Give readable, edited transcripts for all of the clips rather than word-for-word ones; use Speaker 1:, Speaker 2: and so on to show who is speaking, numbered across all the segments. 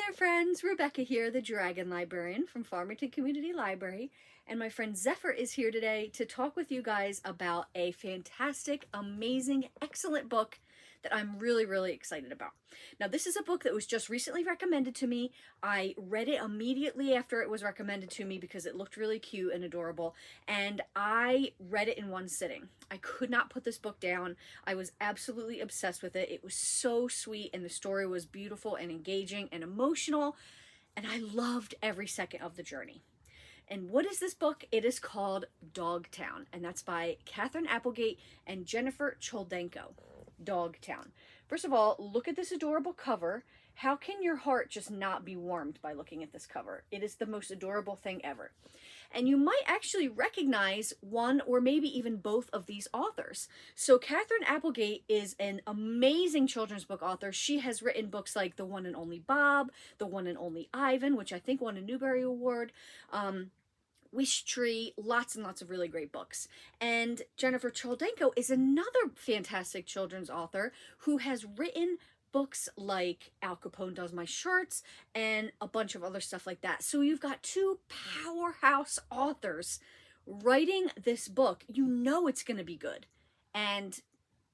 Speaker 1: there, friends. Rebecca here, the Dragon Librarian from Farmington Community Library, and my friend Zephyr is here today to talk with you guys about a fantastic, amazing, excellent book that I'm really excited about. Now, this is a book that was just recently recommended to me. I read it immediately after it was recommended to me because it looked really cute and adorable, and I read it in one sitting. I could not put this book down. I was absolutely obsessed with it. It was so sweet, and the story was beautiful and engaging and emotional, and I loved every second of the journey. And what is this book? It is called Dogtown, and that's by Katherine Applegate and Jennifer Choldenko. Dogtown. First of all, look at this adorable cover. How can your heart just not be warmed by looking at this cover? It is the most adorable thing ever. And you might actually recognize one or maybe even both of these authors. So Katherine Applegate is an amazing children's book author. She has written books like The One and Only Bob, The One and Only Ivan, which I think won a Newbery Award, Wish Tree, lots and lots of really great books. And Jennifer Choldenko is another fantastic children's author who has written books like Al Capone Does My Shirts and a bunch of other stuff like that. So you've got two powerhouse authors writing this book. You know it's going to be good. And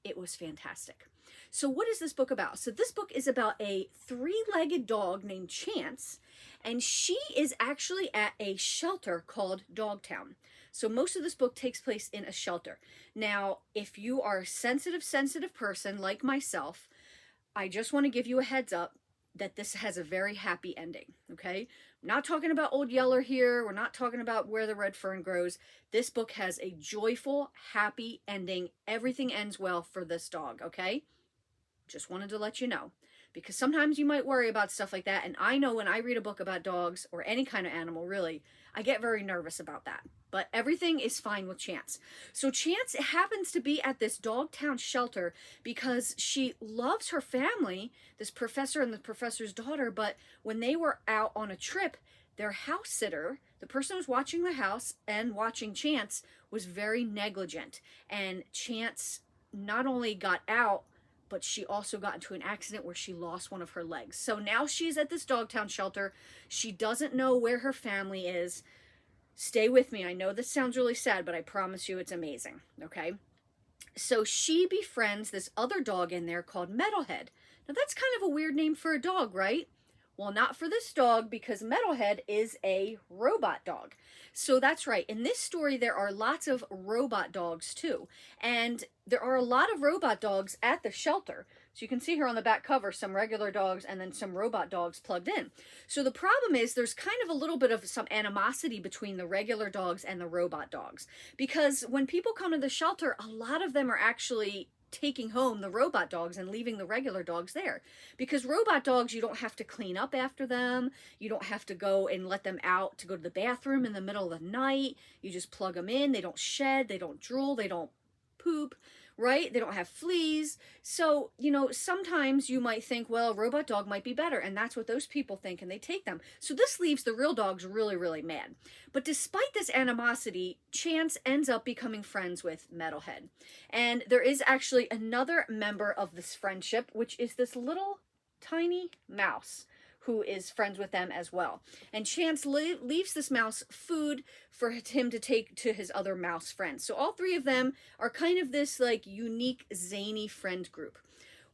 Speaker 1: it was fantastic. So what is this book about? So this book is about a three-legged dog named Chance, and she is actually at a shelter called Dogtown. So most of this book takes place in a shelter. Now, if you are a sensitive person like myself, I just want to give you a heads up that this has a very happy ending, okay? I'm not talking about Old Yeller here. We're not talking about Where the Red Fern Grows. This book has a joyful, happy ending. Everything ends well for this dog, okay? Just wanted to let you know, because sometimes you might worry about stuff like that, and I know when I read a book about dogs, or any kind of animal really, I get very nervous about that. But everything is fine with Chance. So Chance happens to be at this Dogtown shelter because she loves her family, this professor and the professor's daughter, but when they were out on a trip, their house sitter, the person who was watching the house and watching Chance, was very negligent. And Chance not only got out, but she also got into an accident where she lost one of her legs. So now she's at this Dogtown shelter. She doesn't know where her family is. Stay with me. I know this sounds really sad, but I promise you it's amazing, okay? So she befriends this other dog in there called Metalhead. Now that's kind of a weird name for a dog, right? Well, not for this dog, because Metalhead is a robot dog. So that's right. In this story, there are lots of robot dogs too. And there are a lot of robot dogs at the shelter. So you can see here on the back cover some regular dogs and then some robot dogs plugged in. So the problem is there's kind of a little bit of some animosity between the regular dogs and the robot dogs. Because when people come to the shelter, a lot of them are actually taking home the robot dogs and leaving the regular dogs there. Because robot dogs, you don't have to clean up after them. You don't have to go and let them out to go to the bathroom in the middle of the night. You just plug them in. They don't shed. They don't drool. They don't poop, right? They don't have fleas. So, sometimes you might think, well, a robot dog might be better. And that's what those people think, and they take them. So this leaves the real dogs really mad. But despite this animosity, Chance ends up becoming friends with Metalhead. And there is actually another member of this friendship, which is this little tiny mouse who is friends with them as well. And Chance leaves this mouse food for him to take to his other mouse friends. So all three of them are kind of this like unique, zany friend group.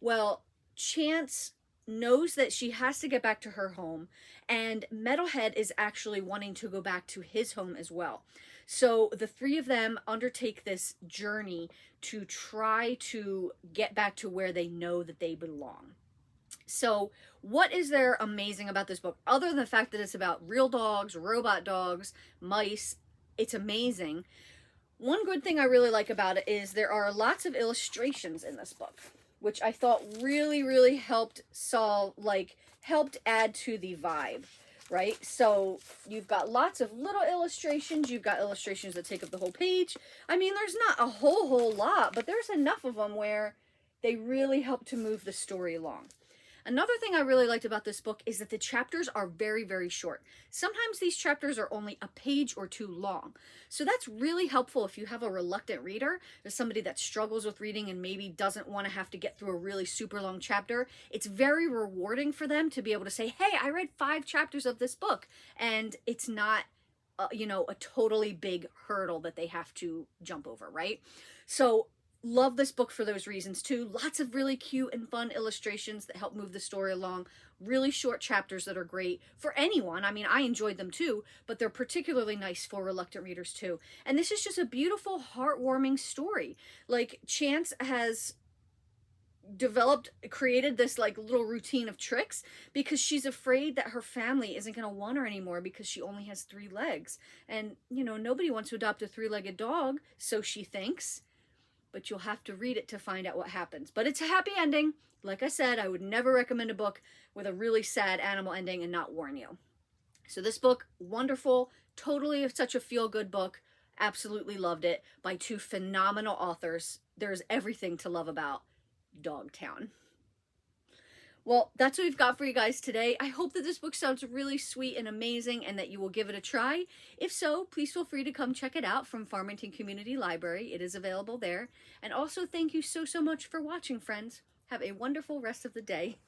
Speaker 1: Well, Chance knows that she has to get back to her home, and Metalhead is actually wanting to go back to his home as well. So the three of them undertake this journey to try to get back to where they know that they belong. So what is there amazing about this book? Other than the fact that it's about real dogs, robot dogs, mice, it's amazing. One good thing I really like about it is there are lots of illustrations in this book, which I thought really helped helped add to the vibe, right? So you've got lots of little illustrations. You've got illustrations that take up the whole page. I mean, there's not a whole lot, but there's enough of them where they really help to move the story along. Another thing I really liked about this book is that the chapters are very, very short. Sometimes these chapters are only a page or two long. So that's really helpful if you have a reluctant reader, or somebody that struggles with reading and maybe doesn't want to have to get through a really super long chapter. It's very rewarding for them to be able to say, hey, I read 5 chapters of this book, and it's not a totally big hurdle that they have to jump over, right? So love this book for those reasons too. Lots of really cute and fun illustrations that help move the story along. Really short chapters that are great for anyone. I mean, I enjoyed them too, but they're particularly nice for reluctant readers too. And this is just a beautiful, heartwarming story. Like, Chance has created this like little routine of tricks because she's afraid that her family isn't going to want her anymore because she only has 3 legs. And, nobody wants to adopt a 3-legged dog, so she thinks. But you'll have to read it to find out what happens. But it's a happy ending. Like I said, I would never recommend a book with a really sad animal ending and not warn you. So this book, wonderful, totally such a feel-good book. Absolutely loved it, by 2 phenomenal authors. There's everything to love about Dogtown. Well, that's what we've got for you guys today. I hope that this book sounds really sweet and amazing and that you will give it a try. If so, please feel free to come check it out from Farmington Community Library. It is available there. And also, thank you so much for watching, friends. Have a wonderful rest of the day.